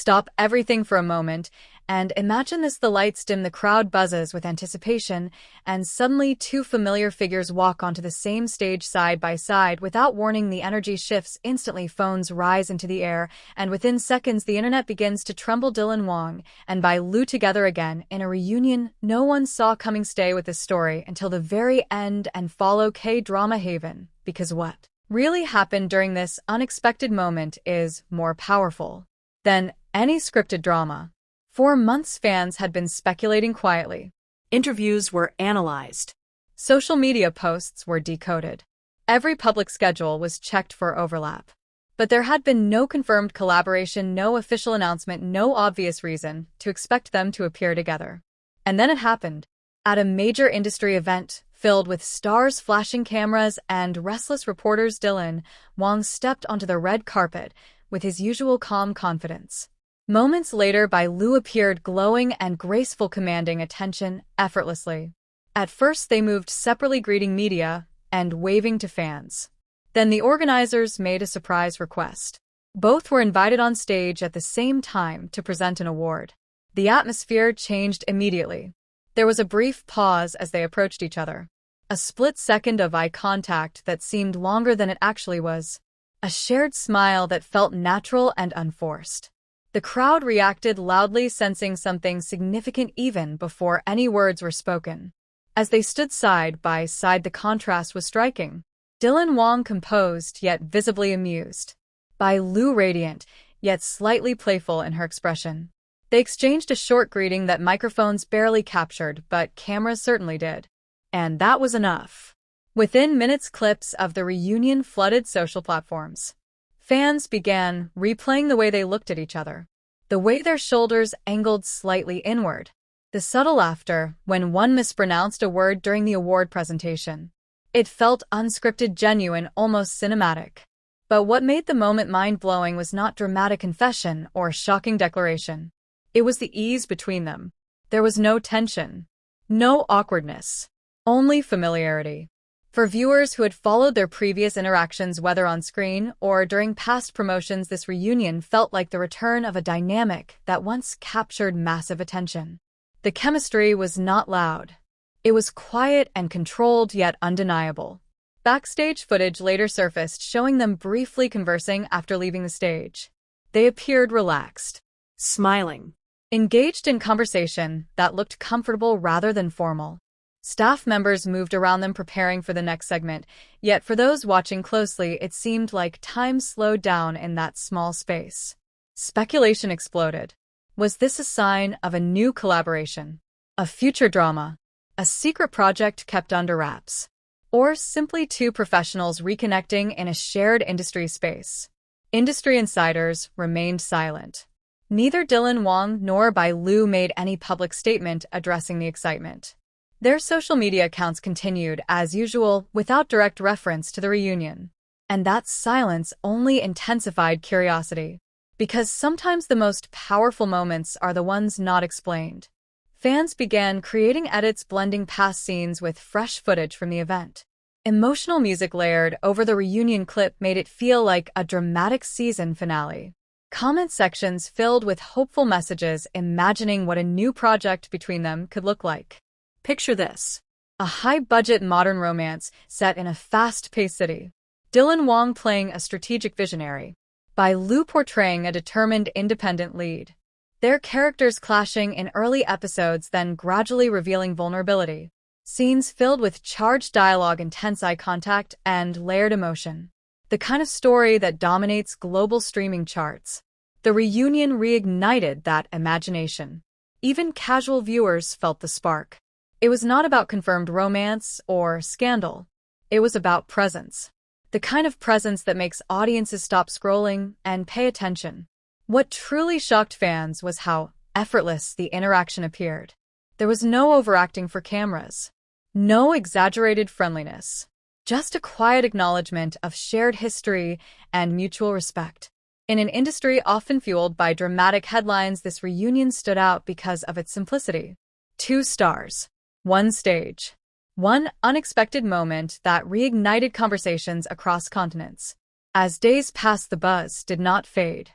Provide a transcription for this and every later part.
Stop everything for a moment, and imagine as the lights dim, the crowd buzzes with anticipation, and suddenly two familiar figures walk onto the same stage side by side. Without warning, the energy shifts instantly, phones rise into the air, and within seconds the internet begins to tremble. Dylan Wang and Bai Lu together again in a reunion no one saw coming. Stay with this story until the very end and follow K-drama Havenn, because what really happened during this unexpected moment is more powerful than any scripted drama. For months, fans had been speculating quietly. Interviews were analyzed. Social media posts were decoded. Every public schedule was checked for overlap. But there had been no confirmed collaboration, no official announcement, no obvious reason to expect them to appear together. And then it happened. At a major industry event filled with stars, flashing cameras, and restless reporters, Dylan Wang stepped onto the red carpet with his usual calm confidence. Moments later, Bai Lu appeared, glowing and graceful, commanding attention effortlessly. At first, they moved separately, greeting media and waving to fans. Then the organizers made a surprise request. Both were invited on stage at the same time to present an award. The atmosphere changed immediately. There was a brief pause as they approached each other. A split second of eye contact that seemed longer than it actually was. A shared smile that felt natural and unforced. The crowd reacted loudly, sensing something significant even before any words were spoken. As they stood side by side, the contrast was striking. Dylan Wang composed yet visibly amused. Bai Lu radiant yet slightly playful in her expression. They exchanged a short greeting that microphones barely captured, but cameras certainly did. And that was enough. Within minutes, clips of the reunion flooded social platforms. Fans began replaying the way they looked at each other. The way their shoulders angled slightly inward. The subtle laughter when one mispronounced a word during the award presentation. It felt unscripted, genuine, almost cinematic. But what made the moment mind-blowing was not dramatic confession or shocking declaration. It was the ease between them. There was no tension, no awkwardness, only familiarity. For viewers who had followed their previous interactions, whether on screen or during past promotions, this reunion felt like the return of a dynamic that once captured massive attention. The chemistry was not loud. It was quiet and controlled, yet undeniable. Backstage footage later surfaced, showing them briefly conversing after leaving the stage. They appeared relaxed, Smiling. engaged in conversation that looked comfortable rather than formal. Staff members moved around them, preparing for the next segment, yet for those watching closely, it seemed like time slowed down in that small space. Speculation exploded. Was this a sign of a new collaboration? A future drama? A secret project kept under wraps? Or simply two professionals reconnecting in a shared industry space? Industry insiders remained silent. Neither Dylan Wang nor Bai Lu made any public statement addressing the excitement. Their social media accounts continued as usual, without direct reference to the reunion. And that silence only intensified curiosity. Because sometimes the most powerful moments are the ones not explained. Fans began creating edits, blending past scenes with fresh footage from the event. Emotional music layered over the reunion clip made it feel like a dramatic season finale. Comment sections filled with hopeful messages, imagining what a new project between them could look like. Picture this. A high-budget modern romance set in a fast-paced city. Dylan Wang playing a strategic visionary. Bai Lu portraying a determined independent lead. Their characters clashing in early episodes, then gradually revealing vulnerability. Scenes filled with charged dialogue, intense eye contact, and layered emotion. The kind of story that dominates global streaming charts. The reunion reignited that imagination. Even casual viewers felt the spark. It was not about confirmed romance or scandal. It was about presence. The kind of presence that makes audiences stop scrolling and pay attention. What truly shocked fans was how effortless the interaction appeared. There was no overacting for cameras. No exaggerated friendliness. Just a quiet acknowledgement of shared history and mutual respect. In an industry often fueled by dramatic headlines, this reunion stood out because of its simplicity. 2 stars. 1 stage. One unexpected moment that reignited conversations across continents. As days passed, the buzz did not fade.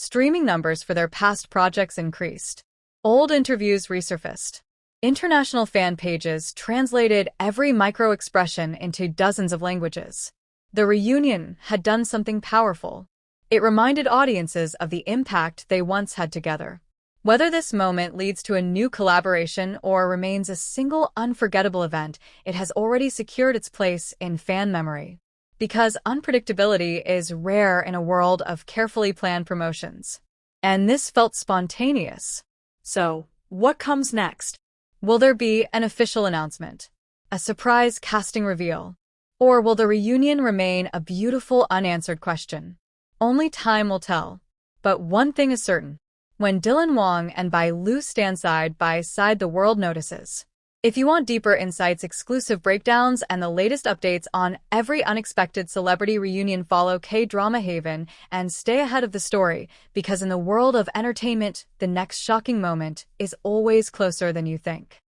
Streaming numbers for their past projects increased. Old interviews resurfaced. International fan pages translated every micro-expression into dozens of languages. The reunion had done something powerful. It reminded audiences of the impact they once had together. Whether this moment leads to a new collaboration or remains a single unforgettable event, it has already secured its place in fan memory. Because unpredictability is rare in a world of carefully planned promotions. And this felt spontaneous. So, what comes next? Will there be an official announcement? A surprise casting reveal? Or will the reunion remain a beautiful unanswered question? Only time will tell. But one thing is certain. When Dylan Wang and Bai Lu stand side by side, the world notices. If you want deeper insights, exclusive breakdowns, and the latest updates on every unexpected celebrity reunion, follow K-Drama Havenn and stay ahead of the story, because in the world of entertainment, the next shocking moment is always closer than you think.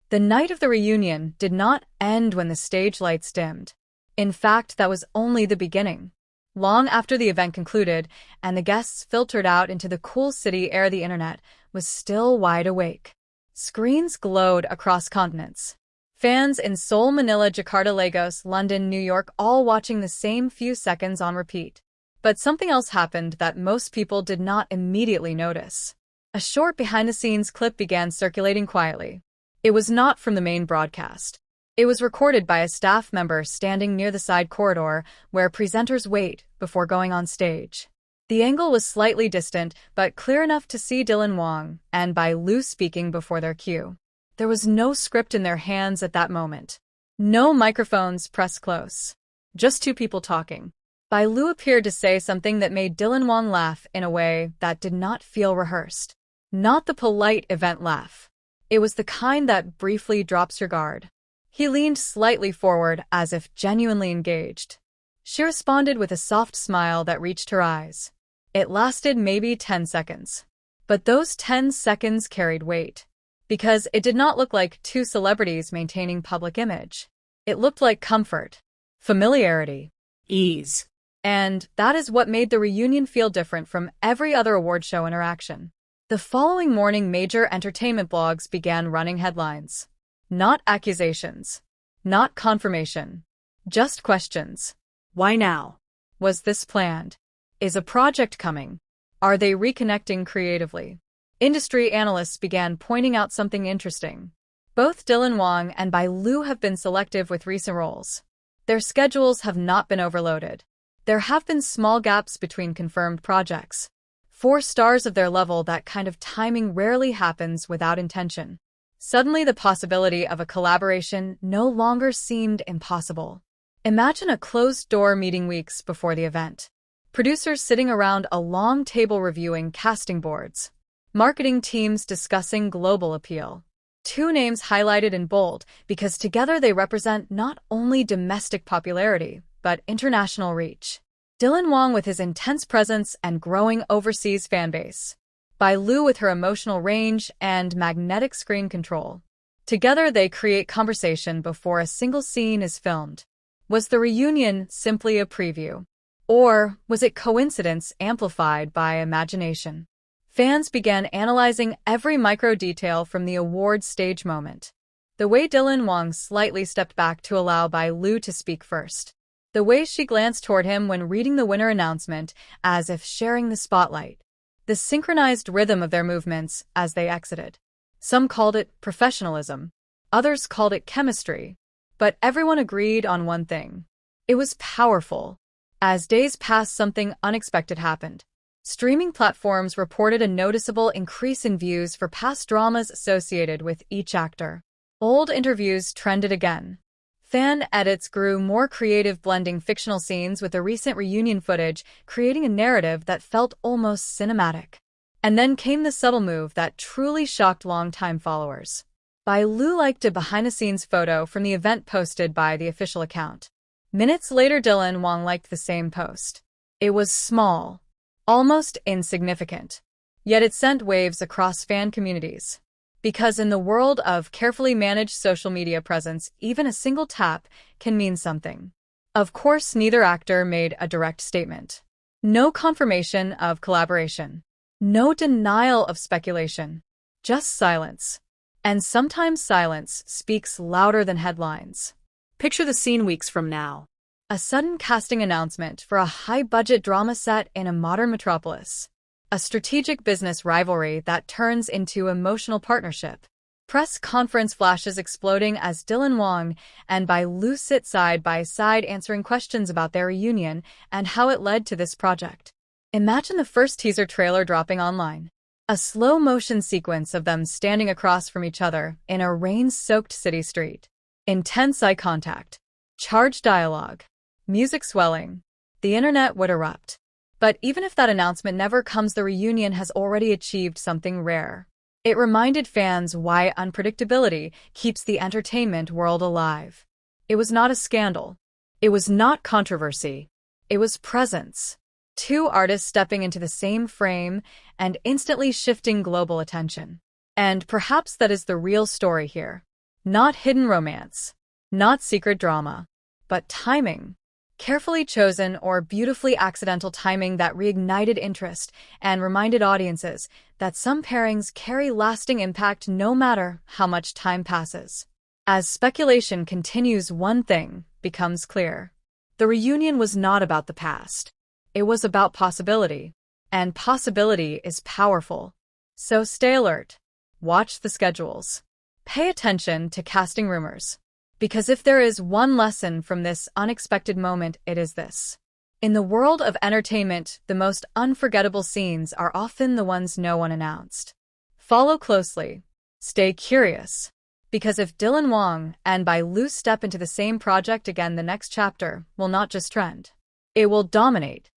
The night of the reunion did not end when the stage lights dimmed. In fact, that was only the beginning. Long after the event concluded and the guests filtered out into the cool city air, the internet was still wide awake. Screens glowed across continents. Fans in Seoul, Manila, Jakarta, Lagos, London, New York, all watching the same few seconds on repeat. But something else happened that most people did not immediately notice. A short behind-the-scenes clip began circulating quietly. It was not from the main broadcast. It was recorded by a staff member standing near the side corridor where presenters wait before going on stage. The angle was slightly distant, but clear enough to see Dylan Wang and Bai Lu speaking before their cue. There was no script in their hands at that moment. No microphones pressed close. Just two people talking. Bai Lu appeared to say something that made Dylan Wang laugh in a way that did not feel rehearsed. Not the polite event laugh. It was the kind that briefly drops your guard. He leaned slightly forward as if genuinely engaged. She responded with a soft smile that reached her eyes. It lasted maybe 10 seconds. But those 10 seconds carried weight. Because it did not look like two celebrities maintaining public image. It looked like comfort, familiarity, Ease. And that is what made the reunion feel different from every other award show interaction. The following morning, major entertainment blogs began running headlines. Not accusations. Not confirmation. Just questions. Why now? Was this planned? Is a project coming? Are they reconnecting creatively? Industry analysts began pointing out something interesting. Both Dylan Wang and Bai Lu have been selective with recent roles. Their schedules have not been overloaded. There have been small gaps between confirmed projects. For stars of their level, that kind of timing rarely happens without intention. Suddenly, the possibility of a collaboration no longer seemed impossible. Imagine a closed-door meeting weeks before the event. Producers sitting around a long table reviewing casting boards. Marketing teams discussing global appeal. Two names highlighted in bold because together they represent not only domestic popularity, but international reach. Dylan Wang with his intense presence and growing overseas fanbase. Bai Lu with her emotional range and magnetic screen control. Together they create conversation before a single scene is filmed. Was the reunion simply a preview? Or was it coincidence amplified by imagination? Fans began analyzing every micro detail from the awards stage moment. The way Dylan Wang slightly stepped back to allow Bai Lu to speak first. The way she glanced toward him when reading the winner announcement, as if sharing the spotlight. The synchronized rhythm of their movements as they exited. Some called it professionalism. Others called it chemistry. But everyone agreed on one thing. It was powerful. As days passed, something unexpected happened. Streaming platforms reported a noticeable increase in views for past dramas associated with each actor. Old interviews trended again. Fan edits grew more creative, blending fictional scenes with the recent reunion footage, creating a narrative that felt almost cinematic. And then came the subtle move that truly shocked longtime followers. Bai Lu liked a behind-the-scenes photo from the event posted by the official account. Minutes later, Dylan Wang liked the same post. It was small, almost insignificant. Yet it sent waves across fan communities. Because in the world of carefully managed social media presence, even a single tap can mean something. Of course, neither actor made a direct statement. No confirmation of collaboration. No denial of speculation, just silence. And sometimes silence speaks louder than headlines. Picture the scene weeks from now. A sudden casting announcement for a high-budget drama set in a modern metropolis. A strategic business rivalry that turns into emotional partnership. Press conference flashes exploding as Dylan Wang and Bai Lu sit side by side answering questions about their reunion and how it led to this project. Imagine the first teaser trailer dropping online. A slow-motion sequence of them standing across from each other in a rain-soaked city street. Intense eye contact. Charged dialogue. Music swelling. The internet would erupt. But even if that announcement never comes, the reunion has already achieved something rare. It reminded fans why unpredictability keeps the entertainment world alive. It was not a scandal. It was not controversy. It was presence. Two artists stepping into the same frame and instantly shifting global attention. And perhaps that is the real story here. Not hidden romance. Not secret drama. But timing. Carefully chosen or beautifully accidental timing that reignited interest and reminded audiences that some pairings carry lasting impact no matter how much time passes. As speculation continues, one thing becomes clear. The reunion was not about the past. It was about possibility. And possibility is powerful. So stay alert. Watch the schedules. Pay attention to casting rumors. Because if there is one lesson from this unexpected moment, it is this. In the world of entertainment, the most unforgettable scenes are often the ones no one announced. Follow closely. Stay curious. Because if Dylan Wang and Bai Lu step into the same project again, the next chapter will not just trend. It will dominate.